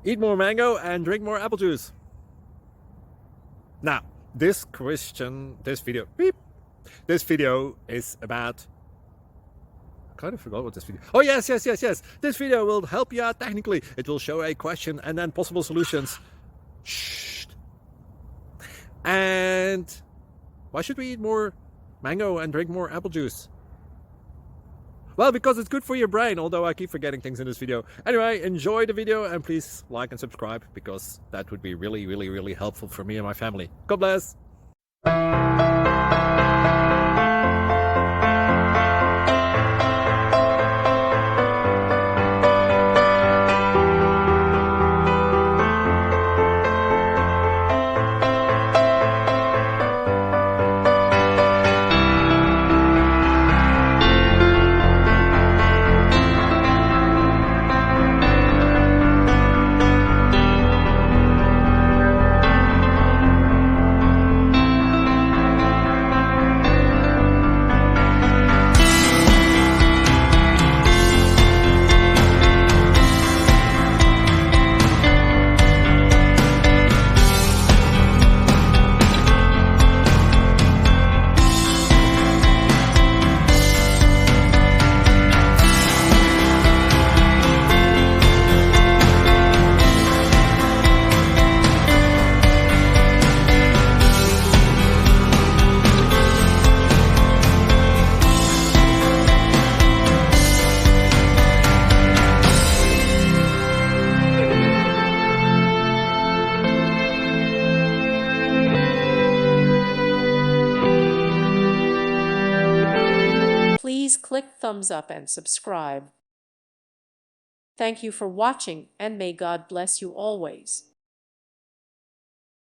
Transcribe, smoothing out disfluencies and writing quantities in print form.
Eat more mango and drink more apple juice. Now, this video is about, I kind of forgot what this video. Oh, yes. This video will help you out technically. It will show a question and then possible solutions. Shh. And why should we eat more mango and drink more apple juice? Well, because it's good for your brain, although I keep forgetting things in this video. Anyway, enjoy the video and please like and subscribe, because that would be really helpful for me and my family. God bless. Please click thumbs up and subscribe. Thank you for watching, and may God bless you always.